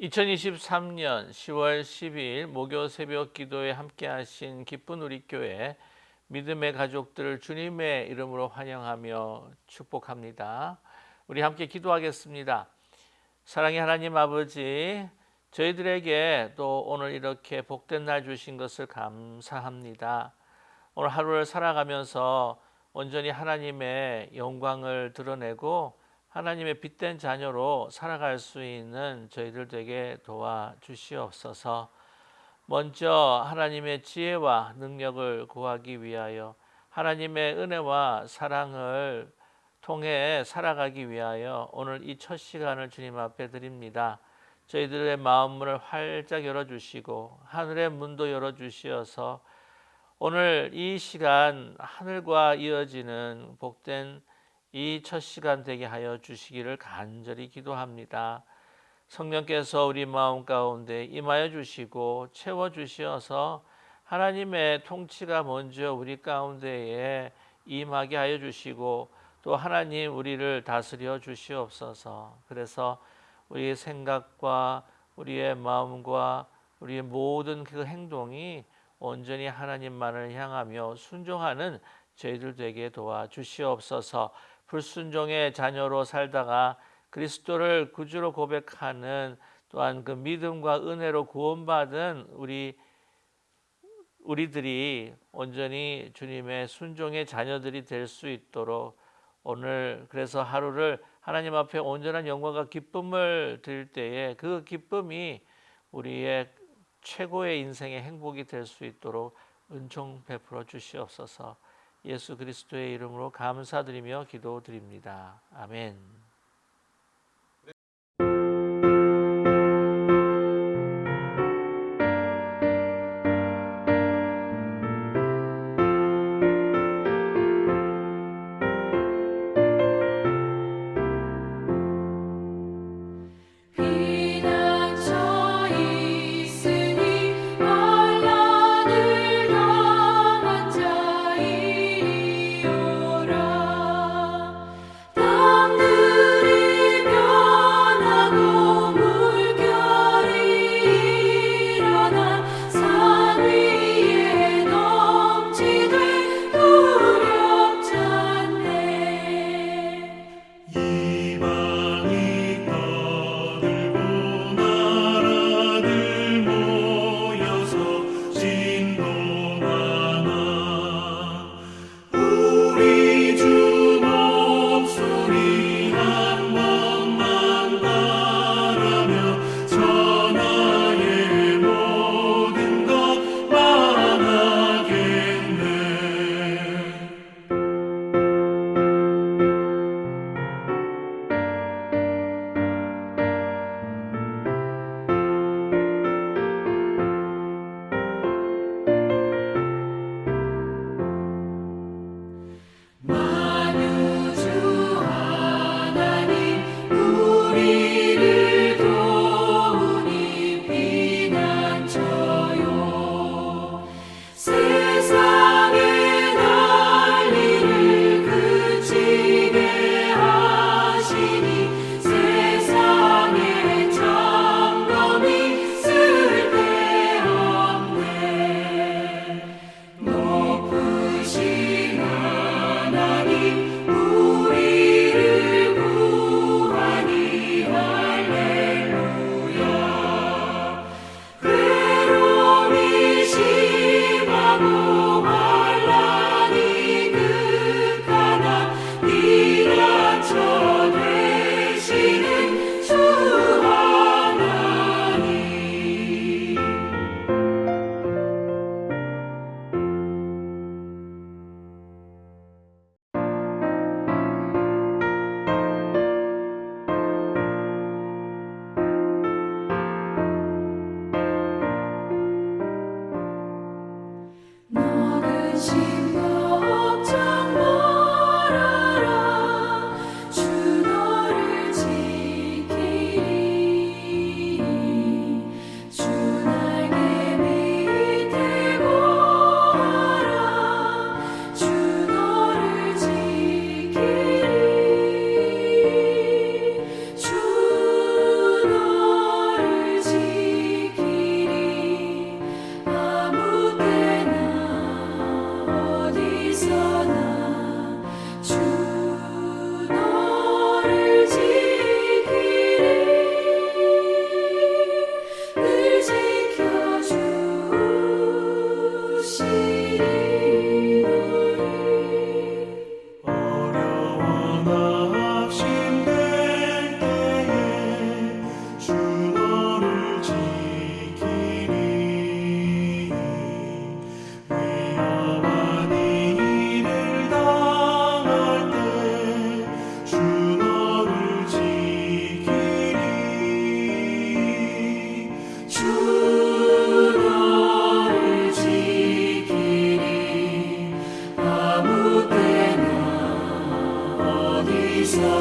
2023년 10월 12일 목요 새벽 기도에 함께 하신 기쁜 우리 교회 믿음의 가족들을 주님의 이름으로 환영하며 축복합니다. 우리 함께 기도하겠습니다. 사랑의 하나님 아버지, 저희들에게 또 오늘 이렇게 복된 날 주신 것을 감사합니다. 오늘 하루를 살아가면서 온전히 하나님의 영광을 드러내고 하나님의 빛된 자녀로 살아갈 수 있는 저희들 되게 도와주시옵소서. 먼저 하나님의 지혜와 능력을 구하기 위하여 하나님의 은혜와 사랑을 통해 살아가기 위하여 오늘 이 첫 시간을 주님 앞에 드립니다. 저희들의 마음문을 활짝 열어주시고 하늘의 문도 열어주시어서 오늘 이 시간 하늘과 이어지는 복된 이 첫 시간 되게 하여 주시기를 간절히 기도합니다. 성령께서 우리 마음 가운데 임하여 주시고 채워 주시어서 하나님의 통치가 먼저 우리 가운데에 임하게 하여 주시고 또 하나님 우리를 다스려 주시옵소서. 그래서 우리의 생각과 우리의 마음과 우리의 모든 그 행동이 온전히 하나님만을 향하며 순종하는 저희들 되게 도와주시옵소서. 불순종의 자녀로 살다가 그리스도를 구주로 고백하는 또한 그 믿음과 은혜로 구원받은 우리들이 온전히 주님의 순종의 자녀들이 될 수 있도록 오늘 그래서 하루를 하나님 앞에 온전한 영광과 기쁨을 드릴 때에 그 기쁨이 우리의 최고의 인생의 행복이 될 수 있도록 은총 베풀어 주시옵소서. 예수 그리스도의 이름으로 감사드리며 기도드립니다. 아멘.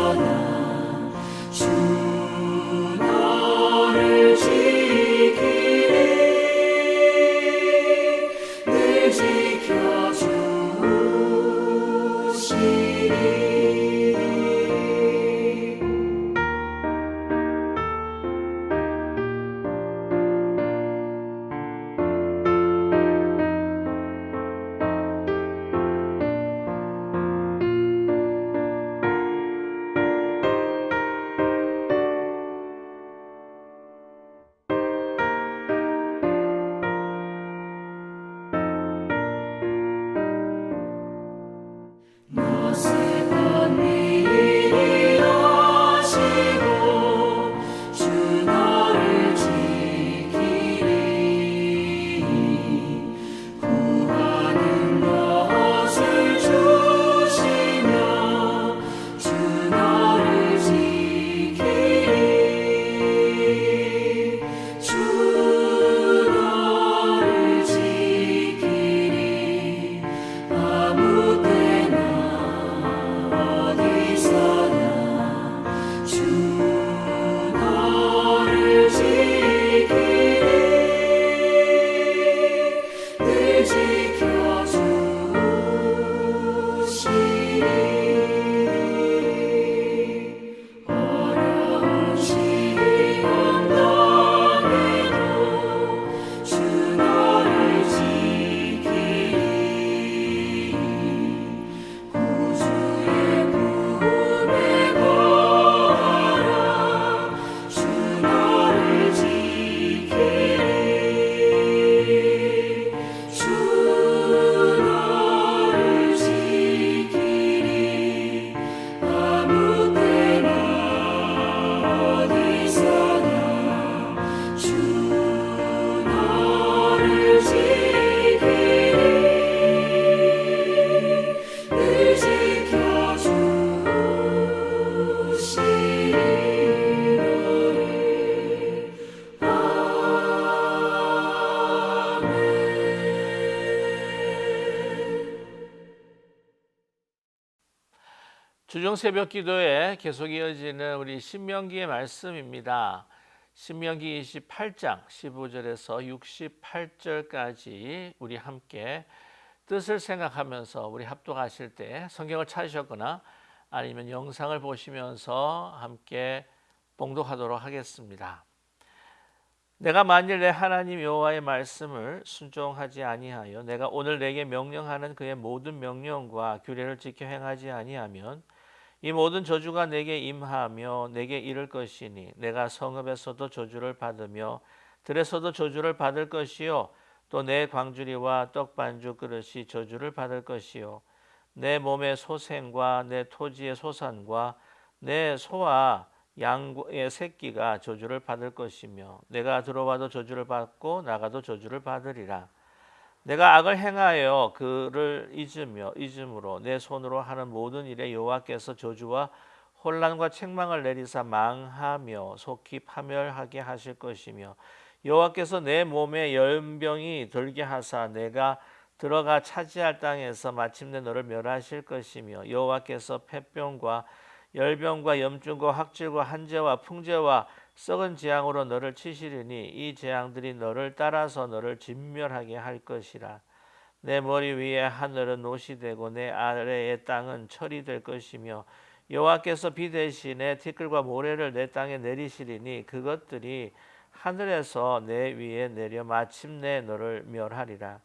어디서나 주 너를 지키리 늘 지켜주시리 너세번 미리 아시고 주 너를 지키리 구하는 것을 주시며 주 너를 지키리 주 너를 지키리 아무 때나 어디서나 주 너를 지키리 늘 지켜주시리 어려운 시험 당해도 주 너를 지키리 구주의 품에 거하라 주 너를 지키리 주 너를 지키리 아무 때나 어디서나 주 너를 지키리 늘 지켜주시리로다. 주중 새벽 기도에 계속 이어지는 우리 신명기의 말씀입니다. 신명기 28장 15절에서 68절까지 우리 함께 뜻을 생각하면서 우리 합독하실 때 성경을 찾으셨거나 아니면 영상을 보시면서 함께 봉독하도록 하겠습니다. 내가 만일 내 하나님 여호와의 말씀을 순종하지 아니하여 내가 오늘 내게 명령하는 그의 모든 명령과 규례를 지켜 행하지 아니하면 이 모든 저주가 내게 임하며 내게 이를 것이니 내가 성읍에서도 저주를 받으며 들에서도 저주를 받을 것이요 또 내 광주리와 떡반죽 그릇이 저주를 받을 것이요 내 몸의 소생과 내 토지의 소산과 내 소와 양의 새끼가 저주를 받을 것이며 내가 들어와도 저주를 받고 나가도 저주를 받으리라. 내가 악을 행하여 그를 잊음으로 내 손으로 하는 모든 일에 여호와께서 저주와 혼란과 책망을 내리사 망하며 속히 파멸하게 하실 것이며 여호와께서 내 몸에 열병이 들게 하사 내가 들어가 차지할 땅에서 마침내 너를 멸하실 것이며 여호와께서 폐병과 열병과 염증과 확질과 한재와 풍재와 썩은 재앙으로 너를 치시리니 이 재앙들이 너를 따라서 너를 진멸하게 할 것이라. 내 머리 위에 하늘은 옷이 되고 내 아래의 땅은 철이 될 것이며 여호와께서 비 대신에 티끌과 모래를 내 땅에 내리시리니 그것들이 하늘에서 내 위에 내려 마침내 너를 멸하리라.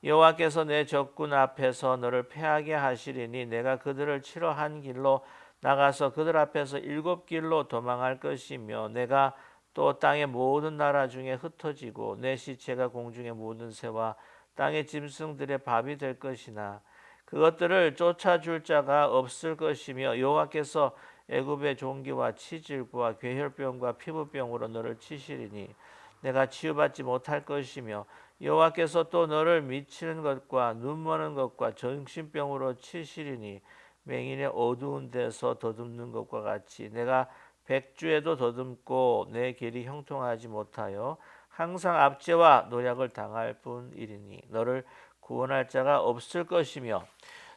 여호와께서 내 적군 앞에서 너를 패하게 하시리니 내가 그들을 치러 한 길로 나가서 그들 앞에서 7 길로 도망할 것이며 내가 또 땅의 모든 나라 중에 흩어지고 내 시체가 공중의 모든 새와 땅의 짐승들의 밥이 될 것이나 그것들을 쫓아줄 자가 없을 것이며 여호와께서 애굽의 종기와 치질과 괴혈병과 피부병으로 너를 치시리니 내가 치유받지 못할 것이며 여호와께서 또 너를 미치는 것과 눈머는 것과 정신병으로 치시리니 맹인의 어두운 데서 더듬는 것과 같이 내가 백주에도 더듬고 내 길이 형통하지 못하여 항상 압제와 노략을 당할 뿐이리니 너를 구원할 자가 없을 것이며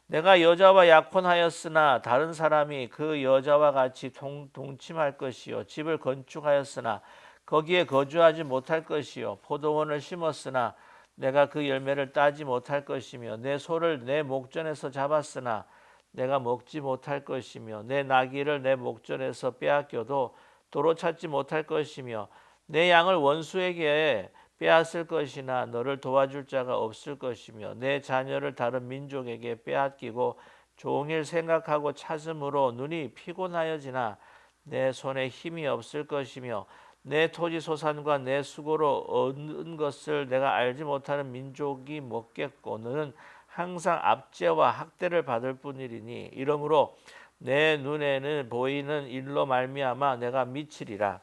내가 여자와 약혼하였으나 다른 사람이 그 여자와 같이 동침할 것이요 집을 건축하였으나 거기에 거주하지 못할 것이요 포도원을 심었으나 내가 그 열매를 따지 못할 것이며 내 소를 내 목전에서 잡았으나 내가 먹지 못할 것이며 내 나귀를 내 목전에서 빼앗겨도 도로 찾지 못할 것이며 내 양을 원수에게 빼앗을 것이나 너를 도와줄 자가 없을 것이며 내 자녀를 다른 민족에게 빼앗기고 종일 생각하고 찾음으로 눈이 피곤하여지나 내 손에 힘이 없을 것이며 내 토지 소산과 내 수고로 얻은 것을 내가 알지 못하는 민족이 먹겠고 너는 항상 압제와 학대를 받을 뿐이리니 이러므로 내 눈에는 보이는 일로 말미암아 내가 미치리라.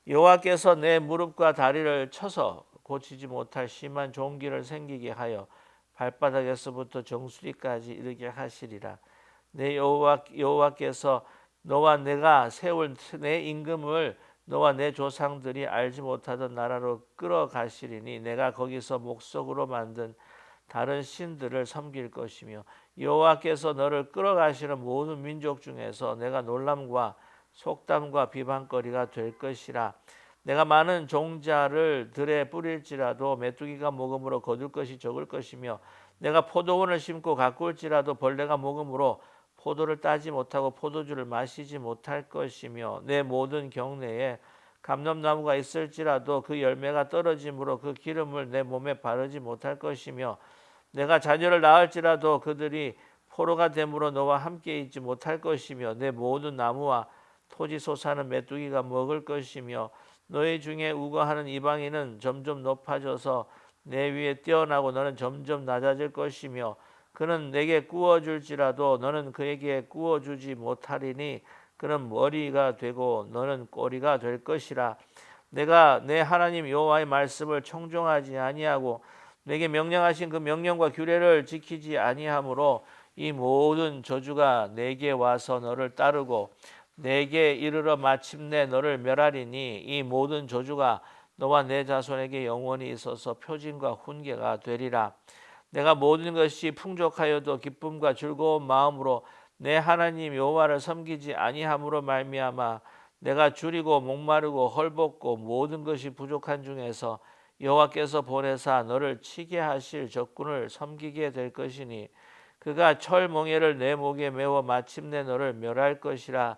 여호와께서 내 무릎과 다리를 쳐서 고치지 못할 심한 종기를 생기게 하여 발바닥에서부터 정수리까지 이르게 하시리라. 내 여호와께서 너와 내가 세울 내 임금을 너와 내 조상들이 알지 못하던 나라로 끌어가시리니 내가 거기서 목석으로 만든 다른 신들을 섬길 것이며 여호와께서 너를 끌어가시는 모든 민족 중에서 내가 놀람과 속담과 비방거리가 될 것이라. 내가 많은 종자를 들에 뿌릴지라도 메뚜기가 먹음으로 거둘 것이 적을 것이며 내가 포도원을 심고 가꿀지라도 벌레가 먹음으로 포도를 따지 못하고 포도주를 마시지 못할 것이며 내 모든 경내에 감람나무가 있을지라도 그 열매가 떨어짐으로 그 기름을 내 몸에 바르지 못할 것이며 내가 자녀를 낳을지라도 그들이 포로가 됨으로 너와 함께 있지 못할 것이며 내 모든 나무와 토지 솟아는 메뚜기가 먹을 것이며 너희 중에 우거하는 이방인은 점점 높아져서 내 위에 뛰어나고 너는 점점 낮아질 것이며 그는 내게 구워줄지라도 너는 그에게 구워주지 못하리니 그는 머리가 되고 너는 꼬리가 될 것이라. 내가 내 하나님 여호와의 말씀을 청종하지 아니하고 내게 명령하신 그 명령과 규례를 지키지 아니하므로 이 모든 저주가 내게 와서 너를 따르고 내게 이르러 마침내 너를 멸하리니 이 모든 저주가 너와 내 자손에게 영원히 있어서 표징과 훈계가 되리라. 내가 모든 것이 풍족하여도 기쁨과 즐거운 마음으로 내 하나님 여호와를 섬기지 아니함으로 말미암아 내가 줄이고 목마르고 헐벗고 모든 것이 부족한 중에서 여호와께서 보내사 너를 치게 하실 적군을 섬기게 될 것이니 그가 철멍에를 내 목에 메워 마침내 너를 멸할 것이라.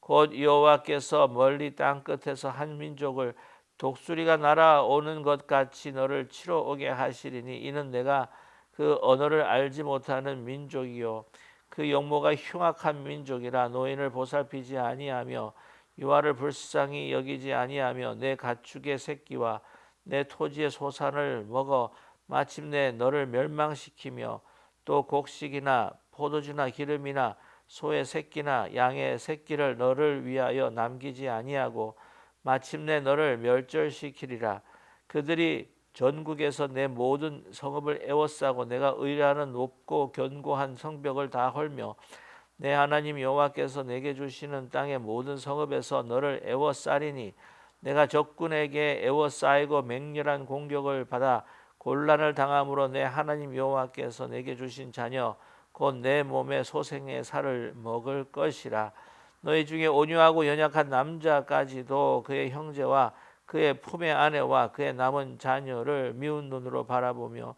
곧 여호와께서 멀리 땅 끝에서 한 민족을 독수리가 날아오는 것 같이 너를 치러 오게 하시리니 이는 내가 그 언어를 알지 못하는 민족이요 그 용모가 흉악한 민족이라. 노인을 보살피지 아니하며 유아를 불쌍히 여기지 아니하며 내 가축의 새끼와 내 토지의 소산을 먹어 마침내 너를 멸망시키며 또 곡식이나 포도주나 기름이나 소의 새끼나 양의 새끼를 너를 위하여 남기지 아니하고 마침내 너를 멸절시키리라. 그들이 전국에서 내 모든 성읍을 에워싸고 내가 의뢰하는 높고 견고한 성벽을 다 헐며 내 하나님 여호와께서 내게 주시는 땅의 모든 성읍에서 너를 에워싸리니 내가 적군에게 에워싸이고 맹렬한 공격을 받아 곤란을 당함으로 내 하나님 여호와께서 내게 주신 자녀 곧 내 몸의 소생의 살을 먹을 것이라. 너희 중에 온유하고 연약한 남자까지도 그의 형제와 그의 품의 아내와 그의 남은 자녀를 미운 눈으로 바라보며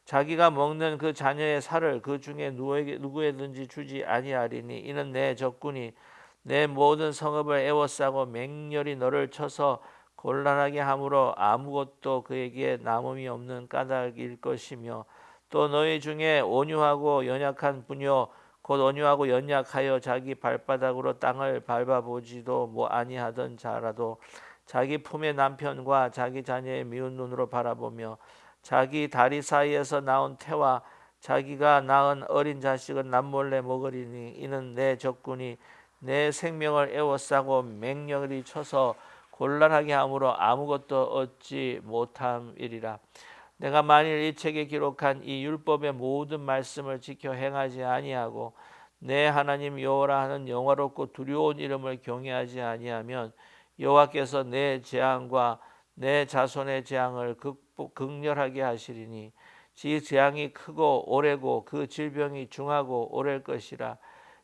자기가 먹는 그 자녀의 살을 그 중에 누구에든지 주지 아니하리니 이는 내 적군이 내 모든 성읍을 에워싸고 맹렬히 너를 쳐서 곤란하게 함으로 아무것도 그에게 남음이 없는 까닭일 것이며 또 너희 중에 온유하고 연약한 분요 곧 온유하고 연약하여 자기 발바닥으로 땅을 밟아보지도 아니하던 자라도 자기 품의 남편과 자기 자녀의 미운 눈으로 바라보며 자기 다리 사이에서 나온 태와 자기가 낳은 어린 자식은 남몰래 먹으리니 이는 내 적군이 내 생명을 에워싸고 맹렬히 쳐서 곤란하게 함으로 아무것도 얻지 못함이리라. 내가 만일 이 책에 기록한 이 율법의 모든 말씀을 지켜 행하지 아니하고 내 하나님 여호와라 하는 영화롭고 두려운 이름을 경외하지 아니하면 여호와께서 내 재앙과 내 자손의 재앙을 극렬하게 하시리니 지 재앙이 크고 오래고 그 질병이 중하고 오래일 것이라.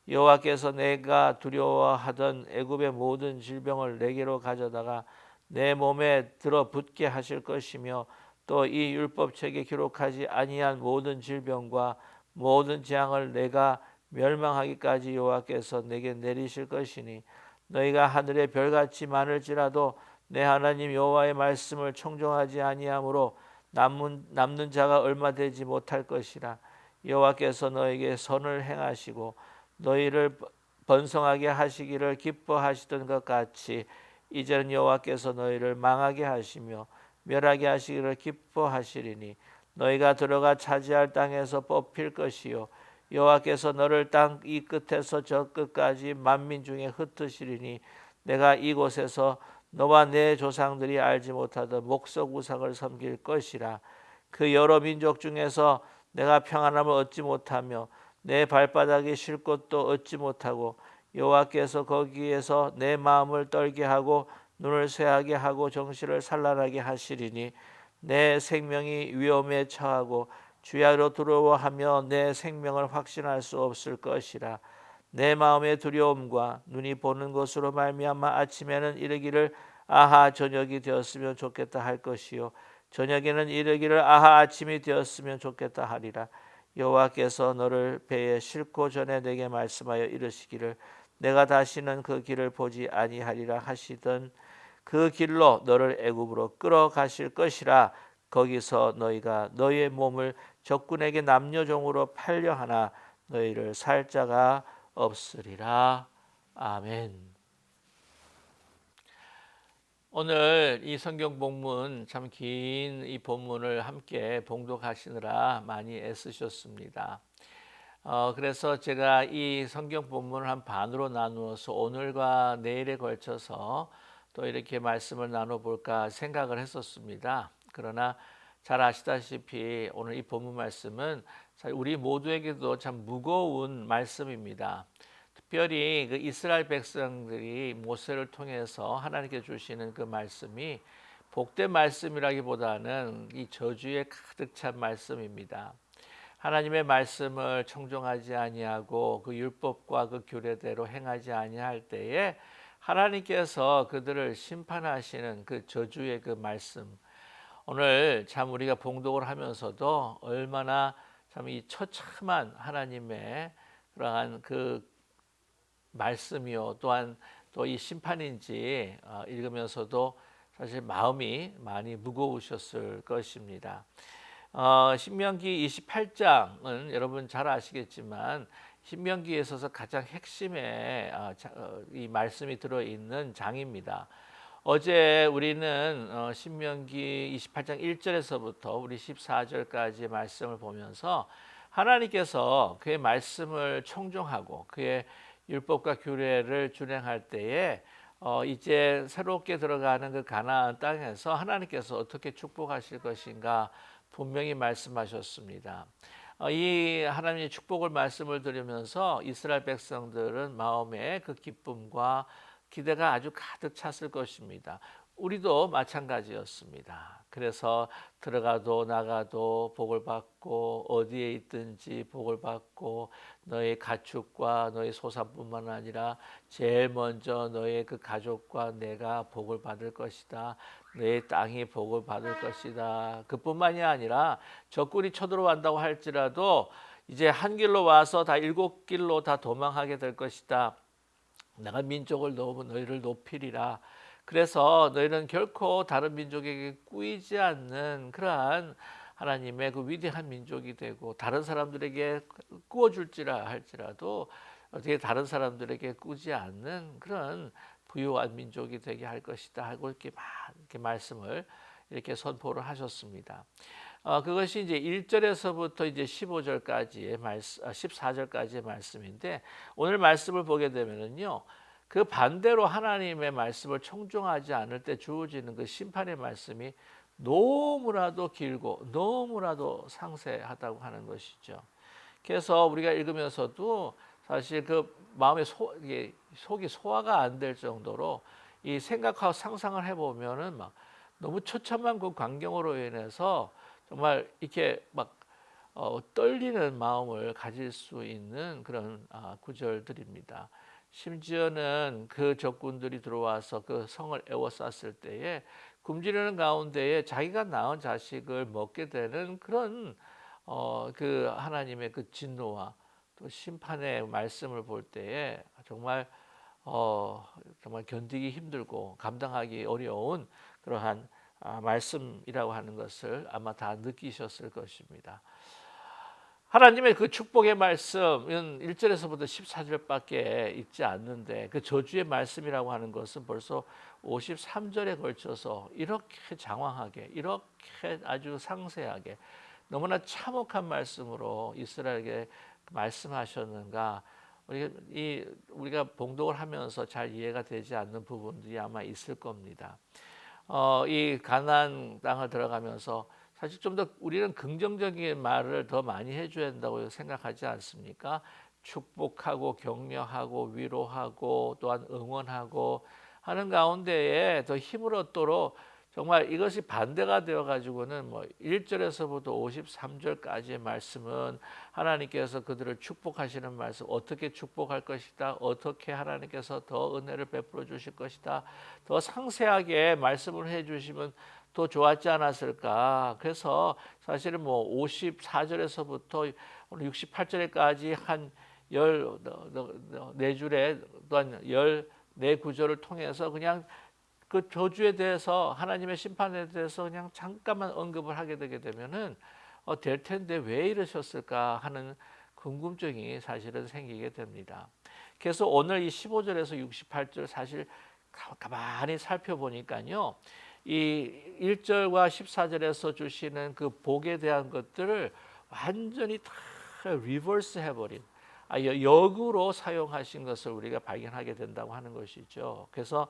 여호와께서 내가 두려워하던 애굽의 모든 질병을 내게로 가져다가 내 몸에 들어붙게 하실 것이며 또 이 율법책에 기록하지 아니한 모든 질병과 모든 재앙을 내가 멸망하기까지 여호와께서 내게 내리실 것이니 너희가 하늘의 별같이 많을지라도 내 하나님 여호와의 말씀을 청종하지 아니하므로 남는 자가 얼마 되지 못할 것이라. 여호와께서 너에게 선을 행하시고 너희를 번성하게 하시기를 기뻐하시던 것 같이 이제는 여호와께서 너희를 망하게 하시며 멸하게 하시기를 기뻐하시리니 너희가 들어가 차지할 땅에서 뽑힐 것이요 여호와께서 너를 땅 이 끝에서 저 끝까지 만민 중에 흩으시리니 내가 이곳에서 너와 내 조상들이 알지 못하던 목석 우상을 섬길 것이라. 그 여러 민족 중에서 내가 평안함을 얻지 못하며 내 발바닥에 쉴 곳도 얻지 못하고 여호와께서 거기에서 내 마음을 떨게 하고 눈을 쇠하게 하고 정신을 산란하게 하시리니 내 생명이 위험에 처하고 주야로 두려워하며 내 생명을 확신할 수 없을 것이라. 내 마음의 두려움과 눈이 보는 것으로 말미암아 아침에는 이르기를 아하 저녁이 되었으면 좋겠다 할 것이요 저녁에는 이르기를 아하 아침이 되었으면 좋겠다 하리라. 여호와께서 너를 배에 싣고 전에 내게 말씀하여 이르시기를 내가 다시는 그 길을 보지 아니하리라 하시던 그 길로 너를 애굽으로 끌어가실 것이라. 거기서 너희가 너희의 몸을 적군에게 남녀종으로 팔려 하나 너희를 살 자가 없으리라. 아멘. 오늘 이 성경 본문 참 긴 이 본문을 함께 봉독하시느라 많이 애쓰셨습니다. 그래서 제가 이 성경 본문을 한 반으로 나누어서 오늘과 내일에 걸쳐서 또 이렇게 말씀을 나눠볼까 생각을 했었습니다. 그러나 잘 아시다시피 오늘 이 본문 말씀은 우리 모두에게도 참 무거운 말씀입니다. 특별히 그 이스라엘 백성들이 모세를 통해서 하나님께 주시는 그 말씀이 복된 말씀이라기보다는 이 저주에 가득 찬 말씀입니다. 하나님의 말씀을 청종하지 아니하고 그 율법과 그 규례대로 행하지 아니할 때에 하나님께서 그들을 심판하시는 그 저주의 그 말씀. 오늘 참 우리가 봉독을 하면서도 얼마나 참 이 처참한 하나님의 그러한 그 말씀이요 또한 또 이 심판인지 읽으면서도 사실 마음이 많이 무거우셨을 것입니다. 신명기 28장은 여러분 잘 아시겠지만 신명기에 있어서 가장 핵심의 이 말씀이 들어있는 장입니다. 어제 우리는 신명기 28장 1절에서부터 우리 14절까지의 말씀을 보면서 하나님께서 그의 말씀을 청종하고 그의 율법과 규례를 준행할 때에 이제 새롭게 들어가는 그 가나안 땅에서 하나님께서 어떻게 축복하실 것인가 분명히 말씀하셨습니다. 이 하나님의 축복을 말씀을 드리면서 이스라엘 백성들은 마음에 그 기쁨과 기대가 아주 가득 찼을 것입니다. 우리도 마찬가지였습니다. 그래서 들어가도 나가도 복을 받고 어디에 있든지 복을 받고 너의 가축과 너의 소산뿐만 아니라 제일 먼저 너의 그 가족과 내가 복을 받을 것이다. 너의 땅이 복을 받을 것이다. 그뿐만이 아니라 적군이 쳐들어온다고 할지라도 이제 한 길로 와서 다 7길로 다 도망하게 될 것이다. 내가 민족을 너희를 높이리라. 그래서 너희는 결코 다른 민족에게 꾸이지 않는 그러한 하나님의 그 위대한 민족이 되고 다른 사람들에게 꾸어줄지라 할지라도 어떻게 다른 사람들에게 꾸지 않는 그런 부유한 민족이 되게 할 것이다 하고 이렇게 말씀을 이렇게 선포를 하셨습니다. 그것이 이제 1절에서부터 이제 15절까지의 말씀, 14절까지의 말씀인데 오늘 말씀을 보게 되면은요. 그 반대로 하나님의 말씀을 청종하지 않을 때 주어지는 그 심판의 말씀이 너무나도 길고 너무나도 상세하다고 하는 것이죠. 그래서 우리가 읽으면서도 사실 그 마음의 속이 소화가 안 될 정도로 이 생각하고 상상을 해보면은 막 너무 처참한 그 광경으로 인해서 정말 이렇게 막 떨리는 마음을 가질 수 있는 그런 구절들입니다. 심지어는 그 적군들이 들어와서 그 성을 에워쌌을 때에 굶주리는 가운데에 자기가 낳은 자식을 먹게 되는 그런 그 하나님의 그 진노와 또 심판의 말씀을 볼 때에 정말 견디기 힘들고 감당하기 어려운 그러한 말씀이라고 하는 것을 아마 다 느끼셨을 것입니다. 하나님의 그 축복의 말씀은 1절에서부터 14절밖에 있지 않는데 그 저주의 말씀이라고 하는 것은 벌써 53절에 걸쳐서 이렇게 장황하게 이렇게 아주 상세하게 너무나 참혹한 말씀으로 이스라엘에게 말씀하셨는가, 우리가 봉독을 하면서 잘 이해가 되지 않는 부분들이 아마 있을 겁니다. 이 가나안 땅을 들어가면서 사실 좀 더 우리는 긍정적인 말을 더 많이 해줘야 된다고 생각하지 않습니까? 축복하고 격려하고 위로하고 또한 응원하고 하는 가운데에 더 힘을 얻도록 정말 이것이 반대가 되어 가지고는 1절에서부터 53절까지의 말씀은 하나님께서 그들을 축복하시는 말씀, 어떻게 축복할 것이다, 어떻게 하나님께서 더 은혜를 베풀어 주실 것이다, 더 상세하게 말씀을 해 주시면 더 좋았지 않았을까. 그래서 사실은 54절에서부터 68절까지 한 14줄에 또한 14구절을 통해서 그냥 그 저주에 대해서 하나님의 심판에 대해서 그냥 잠깐만 언급을 하게 되게 되면은 될 텐데 왜 이러셨을까 하는 궁금증이 사실은 생기게 됩니다. 그래서 오늘 이 15절에서 68절 사실 가만히 살펴보니까요. 이 1절과 14절에서 주시는 그 복에 대한 것들을 완전히 다 리버스 해버린 역으로 사용하신 것을 우리가 발견하게 된다고 하는 것이죠. 그래서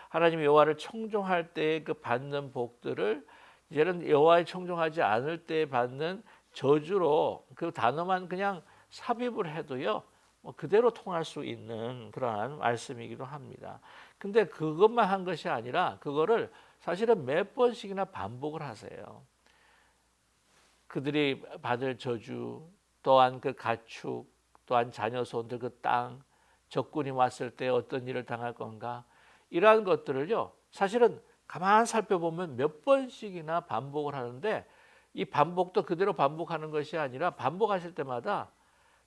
하나님 여호와를 청종할 때 그 받는 복들을 이제는 여호와에 청종하지 않을 때 받는 저주로 그 단어만 그냥 삽입을 해도요 그대로 통할 수 있는 그러한 말씀이기도 합니다. 근데 그것만 한 것이 아니라 그거를 사실은 몇 번씩이나 반복을 하세요. 그들이 받을 저주, 또한 그 가축, 또한 자녀 손들 그 땅, 적군이 왔을 때 어떤 일을 당할 건가, 이러한 것들을요 사실은 가만 살펴보면 몇 번씩이나 반복을 하는데 이 반복도 그대로 반복하는 것이 아니라 반복하실 때마다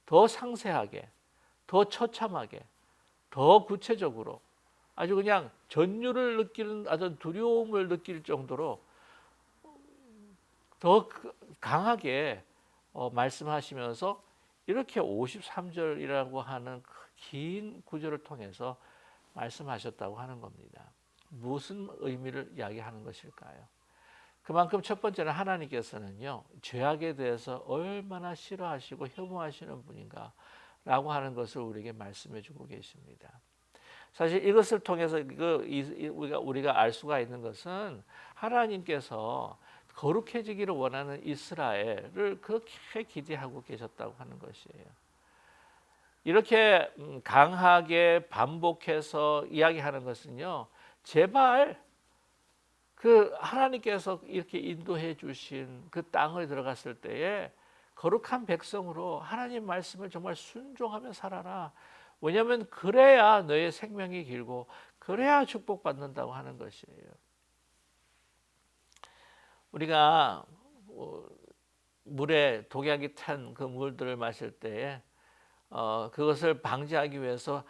더 상세하게, 더 처참하게, 더 구체적으로 아주 그냥 전율을 느끼는 어떤 두려움을 느낄 정도로 더 강하게 말씀하시면서 이렇게 53절이라고 하는 긴 구절을 통해서 말씀하셨다고 하는 겁니다. 무슨 의미를 이야기하는 것일까요? 그만큼 첫 번째는 하나님께서는요 죄악에 대해서 얼마나 싫어하시고 혐오하시는 분인가 라고 하는 것을 우리에게 말씀해 주고 계십니다. 사실 이것을 통해서 우리가 알 수가 있는 것은 하나님께서 거룩해지기를 원하는 이스라엘을 그렇게 기대하고 계셨다고 하는 것이에요. 이렇게 강하게 반복해서 이야기하는 것은요, 제발 그 하나님께서 이렇게 인도해 주신 그 땅을 들어갔을 때에 거룩한 백성으로 하나님 말씀을 정말 순종하며 살아라. 왜냐하면 그래야 너의 생명이 길고 그래야 축복받는다고 하는 것이에요. 우리가 물에 독약이 탄 그 물들을 마실 때에 그것을 방지하기 위해서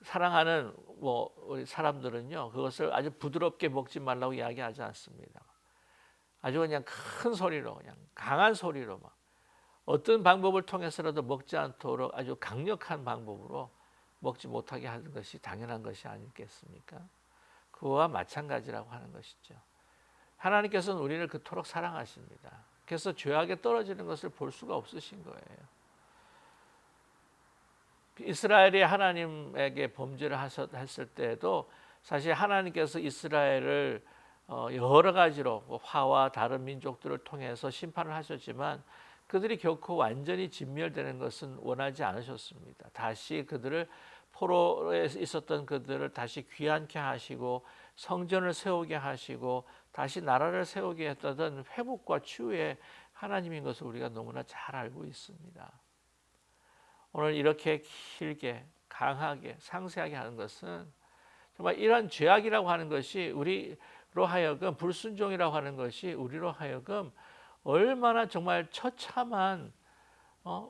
사랑하는 우리 사람들은요 그것을 아주 부드럽게 먹지 말라고 이야기하지 않습니다. 아주 그냥 큰 소리로, 그냥 강한 소리로 막 어떤 방법을 통해서라도 먹지 않도록 아주 강력한 방법으로 먹지 못하게 하는 것이 당연한 것이 아니겠습니까? 그와 마찬가지라고 하는 것이죠. 하나님께서는 우리를 그토록 사랑하십니다. 그래서 죄악에 떨어지는 것을 볼 수가 없으신 거예요. 이스라엘이 하나님에게 범죄를 했을 때에도 사실 하나님께서 이스라엘을 여러 가지로 화와 다른 민족들을 통해서 심판을 하셨지만 그들이 결코 완전히 진멸되는 것은 원하지 않으셨습니다. 다시 그들을 포로에 있었던 그들을 다시 귀환케 하시고 성전을 세우게 하시고 다시 나라를 세우게 했던 회복과 치유의 하나님인 것을 우리가 너무나 잘 알고 있습니다. 오늘 이렇게 길게 강하게 상세하게 하는 것은 정말 이런 죄악이라고 하는 것이 우리로 하여금 불순종이라고 하는 것이 우리로 하여금 얼마나 정말 처참한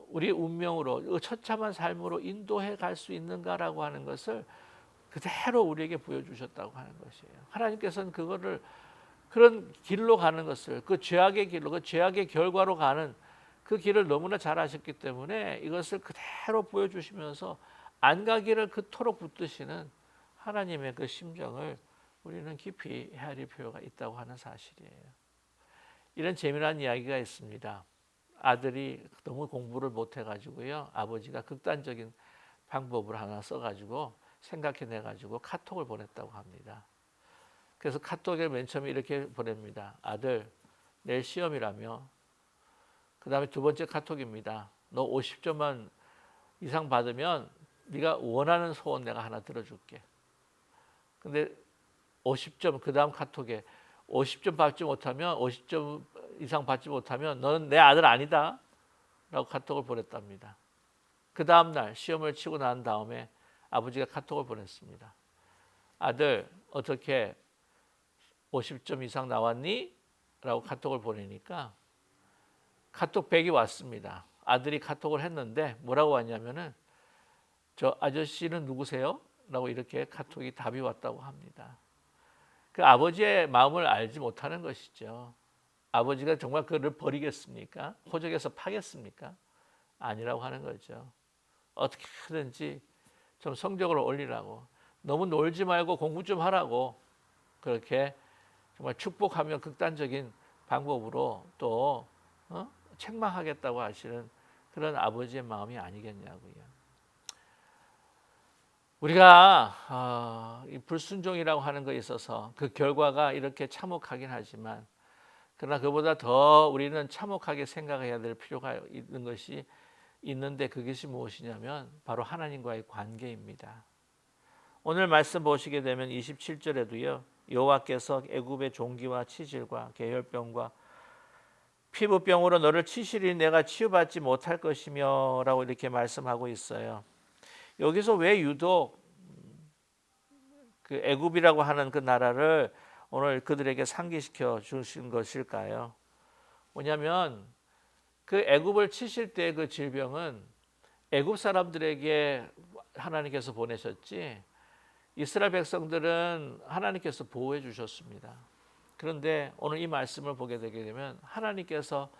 우리 운명으로 처참한 삶으로 인도해 갈 수 있는가라고 하는 것을 그대로 우리에게 보여주셨다고 하는 것이에요. 하나님께서는 그거를 그런 길로 가는 것을 그 죄악의 길로 그 죄악의 결과로 가는 그 길을 너무나 잘 아셨기 때문에 이것을 그대로 보여주시면서 안 가기를 그토록 붙드시는 하나님의 그 심정을 우리는 깊이 헤아릴 필요가 있다고 하는 사실이에요. 이런 재미난 이야기가 있습니다. 아들이 너무 공부를 못해가지고요. 아버지가 극단적인 방법을 하나 써가지고 생각해내가지고 카톡을 보냈다고 합니다. 그래서 카톡을 맨 처음에 이렇게 보냅니다. 아들, 내일 시험이라며. 그 다음에 두 번째 카톡입니다. 너 50점만 이상 받으면 네가 원하는 소원 내가 하나 들어줄게. 근데 50점 그 다음 카톡에 50점 받지 못하면 50점 이상 받지 못하면 너는 내 아들 아니다 라고 카톡을 보냈답니다. 그 다음 날 시험을 치고 난 다음에 아버지가 카톡을 보냈습니다. 아들 어떻게 50점 이상 나왔니? 라고 카톡을 보내니까 카톡 백이 왔습니다. 아들이 카톡을 했는데 뭐라고 왔냐면은 저 아저씨는 누구세요? 라고 이렇게 카톡이 답이 왔다고 합니다. 그 아버지의 마음을 알지 못하는 것이죠. 아버지가 정말 그를 버리겠습니까? 호적에서 파겠습니까? 아니라고 하는 거죠. 어떻게든지 좀 성적을 올리라고, 너무 놀지 말고 공부 좀 하라고, 그렇게 정말 축복하며 극단적인 방법으로 또 책망하겠다고 하시는 그런 아버지의 마음이 아니겠냐고요. 우리가 이 불순종이라고 하는 것에 있어서 그 결과가 이렇게 참혹하긴 하지만, 그러나 그보다 더 우리는 참혹하게 생각해야 될 필요가 있는 것이 있는데, 그것이 무엇이냐면 바로 하나님과의 관계입니다. 오늘 말씀 보시게 되면 27절에도요. 여호와께서 애굽의 종기와 치질과 계혈병과 피부병으로 너를 치시리니 내가 치유받지 못할 것이며 라고 이렇게 말씀하고 있어요. 여기서 왜 유독 그 애굽이라고 하는 그 나라를 오늘 그들에게 상기시켜 주신 것일까요? 뭐냐면 그 애굽을 치실 때 그 질병은 애굽 사람들에게 하나님께서 보내셨지 이스라엘 백성들은 하나님께서 보호해 주셨습니다. 그런데 오늘 이 말씀을 보게 되게 되면 하나님께서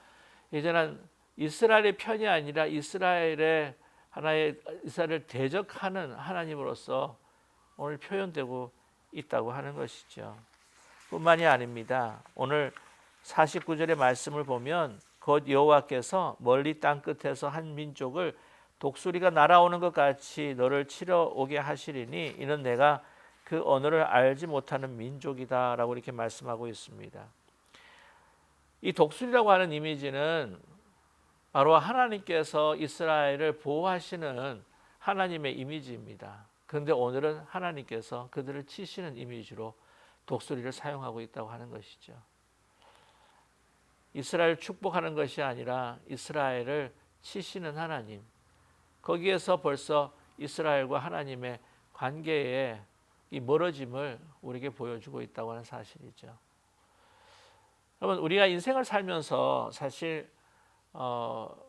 이제는 이스라엘의 편이 아니라 이스라엘의 하나의 이스라엘을 대적하는 하나님으로서 오늘 표현되고 있다고 하는 것이죠. 뿐만이 아닙니다. 오늘 49절의 말씀을 보면 곧 여호와께서 멀리 땅 끝에서 한 민족을 독수리가 날아오는 것 같이 너를 치러 오게 하시리니 이는 내가 그 언어를 알지 못하는 민족이다 라고 이렇게 말씀하고 있습니다. 이 독수리라고 하는 이미지는 바로 하나님께서 이스라엘을 보호하시는 하나님의 이미지입니다. 그런데 오늘은 하나님께서 그들을 치시는 이미지로 독수리를 사용하고 있다고 하는 것이죠. 이스라엘을 축복하는 것이 아니라 이스라엘을 치시는 하나님, 거기에서 벌써 이스라엘과 하나님의 관계의 이 멀어짐을 우리에게 보여주고 있다고 하는 사실이죠. 여러분, 우리가 인생을 살면서 사실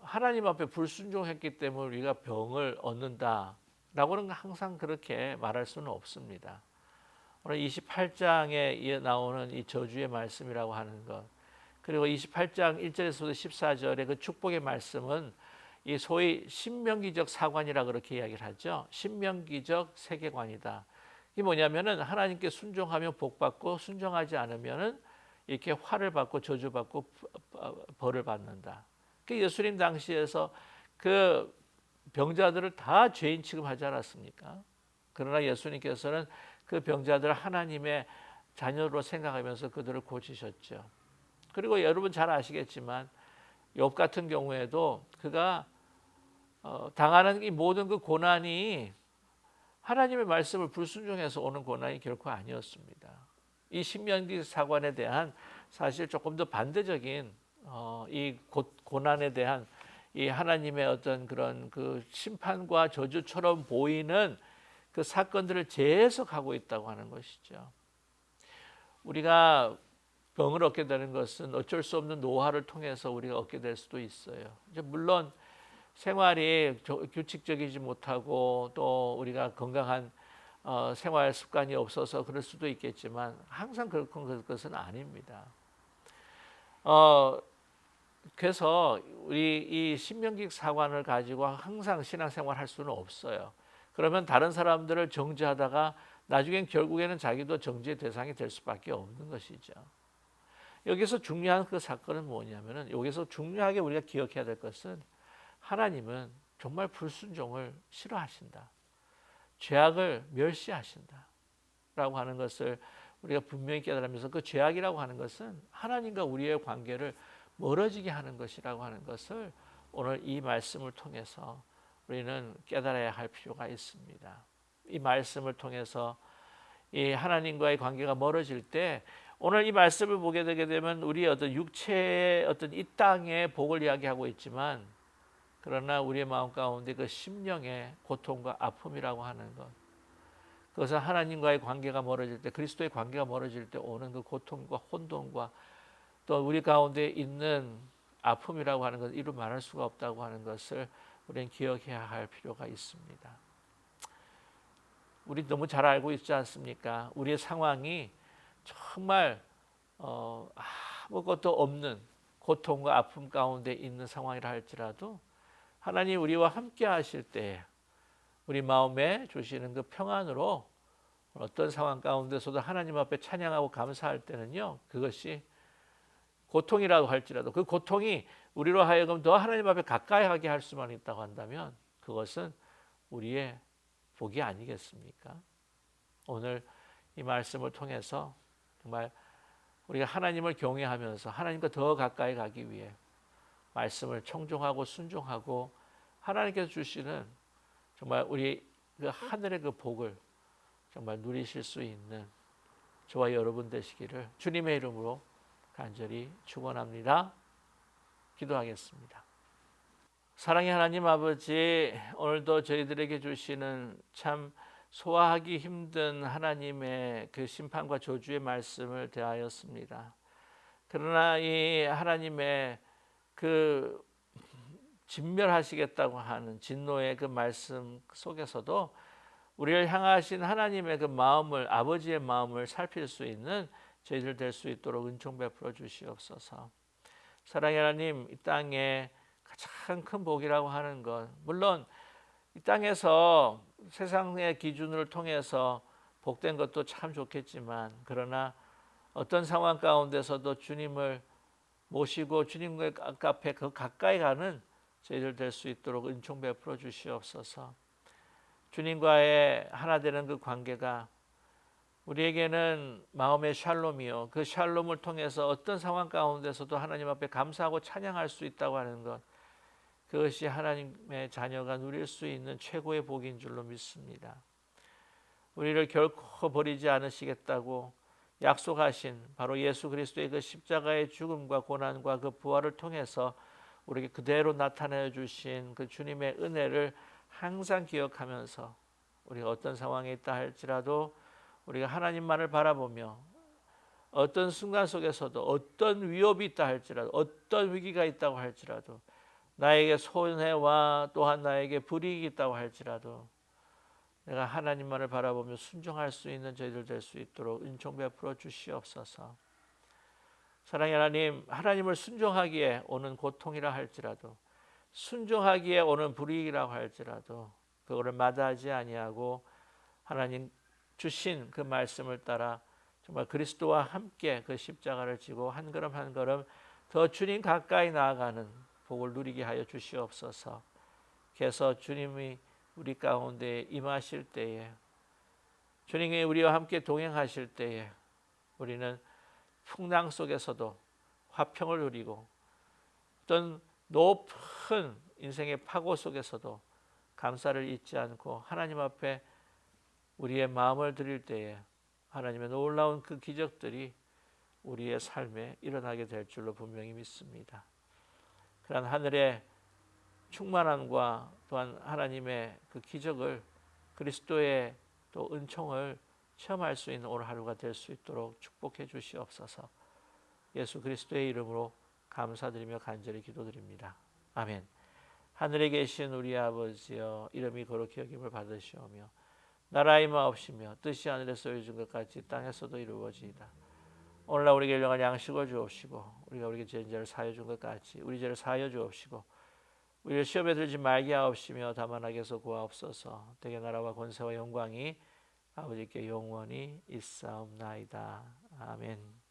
하나님 앞에 불순종했기 때문에 우리가 병을 얻는다라고는 항상 그렇게 말할 수는 없습니다. 오늘 28장에 나오는 이 저주의 말씀이라고 하는 것, 그리고 28장 1절에서 14절의 그 축복의 말씀은 이 소위 신명기적 사관이라 그렇게 이야기를 하죠. 신명기적 세계관이다. 이게 뭐냐면은 하나님께 순종하면 복 받고 순종하지 않으면은 이렇게 화를 받고 저주받고 벌을 받는다. 그 예수님 당시에서 그 병자들을 다 죄인 취급하지 않았습니까? 그러나 예수님께서는 그 병자들을 하나님의 자녀로 생각하면서 그들을 고치셨죠. 그리고 여러분 잘 아시겠지만 욥 같은 경우에도 그가 당하는 이 모든 그 고난이 하나님의 말씀을 불순종해서 오는 고난이 결코 아니었습니다. 이 신명기 사관에 대한 사실 조금 더 반대적인 이 고난에 대한 이 하나님의 어떤 그런 그 심판과 저주처럼 보이는 그 사건들을 재해석하고 있다고 하는 것이죠. 우리가 병을 얻게 되는 것은 어쩔 수 없는 노화를 통해서 우리가 얻게 될 수도 있어요. 이제 물론 생활이 규칙적이지 못하고 또 우리가 건강한 생활 습관이 없어서 그럴 수도 있겠지만 항상 그런 것은 아닙니다. 그래서 우리 이 신명기ক 사관을 가지고 항상 신앙생활 할 수는 없어요. 그러면 다른 사람들을 정죄하다가 나중엔 결국에는 자기도 정죄 대상이 될 수밖에 없는 것이죠. 여기서 중요한 그 사건은 뭐냐면은 여기서 중요하게 우리가 기억해야 될 것은 하나님은 정말 불순종을 싫어하신다. 죄악을 멸시하신다. 라고 하는 것을 우리가 분명히 깨달으면서 그 죄악이라고 하는 것은 하나님과 우리의 관계를 멀어지게 하는 것이라고 하는 것을 오늘 이 말씀을 통해서 우리는 깨달아야 할 필요가 있습니다. 이 말씀을 통해서 이 하나님과의 관계가 멀어질 때 오늘 이 말씀을 보게 되게 되면 우리의 어떤 육체의 어떤 이 땅의 복을 이야기하고 있지만 그러나 우리의 마음 가운데 그 심령의 고통과 아픔이라고 하는 것 그것은 하나님과의 관계가 멀어질 때 그리스도의 관계가 멀어질 때 오는 그 고통과 혼돈과 또 우리 가운데 있는 아픔이라고 하는 것을 이루 말할 수가 없다고 하는 것을 우리는 기억해야 할 필요가 있습니다. 우리 너무 잘 알고 있지 않습니까? 우리의 상황이 정말 아무것도 없는 고통과 아픔 가운데 있는 상황이라 할지라도 하나님 우리와 함께 하실 때 우리 마음에 주시는 그 평안으로 어떤 상황 가운데서도 하나님 앞에 찬양하고 감사할 때는요. 그것이 고통이라고 할지라도 그 고통이 우리로 하여금 더 하나님 앞에 가까이 하게 할 수만 있다고 한다면 그것은 우리의 복이 아니겠습니까? 오늘 이 말씀을 통해서 정말 우리가 하나님을 경외하면서 하나님과 더 가까이 가기 위해 말씀을 청종하고 순종하고 하나님께서 주시는 정말 우리 그 하늘의 그 복을 정말 누리실 수 있는 저와 여러분 되시기를 주님의 이름으로 간절히 축원합니다. 기도하겠습니다. 사랑의 하나님 아버지, 오늘도 저희들에게 주시는 참 소화하기 힘든 하나님의 그 심판과 저주의 말씀을 대하였습니다. 그러나 이 하나님의 그 진멸하시겠다고 하는 진노의 그 말씀 속에서도 우리를 향하신 하나님의 그 마음을 아버지의 마음을 살필 수 있는 저희들 될 수 있도록 은총 베풀어 주시옵소서. 사랑의 하나님, 이 땅에 가장 큰 복이라고 하는 것 물론 이 땅에서 세상의 기준을 통해서 복된 것도 참 좋겠지만 그러나 어떤 상황 가운데서도 주님을 모시고 주님과 앞에 그 가까이 가는 저희들 될 수 있도록 은총 베풀어 주시옵소서. 주님과의 하나 되는 그 관계가 우리에게는 마음의 샬롬이요 그 샬롬을 통해서 어떤 상황 가운데서도 하나님 앞에 감사하고 찬양할 수 있다고 하는 것 그것이 하나님의 자녀가 누릴 수 있는 최고의 복인 줄로 믿습니다. 우리를 결코 버리지 않으시겠다고 약속하신 바로 예수 그리스도의 그 십자가의 죽음과 고난과 그 부활을 통해서 우리에게 그대로 나타내 주신 그 주님의 은혜를 항상 기억하면서 우리가 어떤 상황에 있다 할지라도 우리가 하나님만을 바라보며 어떤 순간 속에서도 어떤 위협이 있다 할지라도 어떤 위기가 있다고 할지라도 나에게 손해와 또한 나에게 불이익이 있다고 할지라도 내가 하나님만을 바라보며 순종할 수 있는 저희들 될 수 있도록 은총 베풀어 주시옵소서. 사랑의 하나님, 하나님을 순종하기에 오는 고통이라 할지라도 순종하기에 오는 불이익이라고 할지라도 그거를 마다하지 아니하고 하나님 주신 그 말씀을 따라 정말 그리스도와 함께 그 십자가를 지고 한 걸음 한 걸음 더 주님 가까이 나아가는 복을 누리게 하여 주시옵소서. 그래서 주님이 우리 가운데 임하실 때에 주님이 우리와 함께 동행하실 때에 우리는 풍랑 속에서도 화평을 누리고 어떤 높은 인생의 파고 속에서도 감사를 잊지 않고 하나님 앞에 우리의 마음을 드릴 때에 하나님의 놀라운 그 기적들이 우리의 삶에 일어나게 될 줄로 분명히 믿습니다. 그러한 하늘의 충만함과 또한 하나님의 그 기적을, 그리스도의 또 은총을 체험할 수 있는 오늘 하루가 될 수 있도록 축복해 주시옵소서. 예수 그리스도의 이름으로 감사드리며 간절히 기도드립니다. 아멘. 하늘에 계신 우리 아버지여, 이름이 거룩히 여김을 받으시오며 나라의 마옵시며 뜻이 하늘에서 이루어진 것 같이 땅에서도 이루어지이다. 오늘날 우리에게 일용할 양식을 주옵시고 우리가 우리에게 죄인 자를 사하여 준 것 같이 우리 죄를 사하여 주옵시고 우리를 시험에 들지 말게 하옵시며 다만 악에서 구하옵소서. 대개 나라와 권세와 영광이 아버지께 영원히 있사옵나이다. 아멘.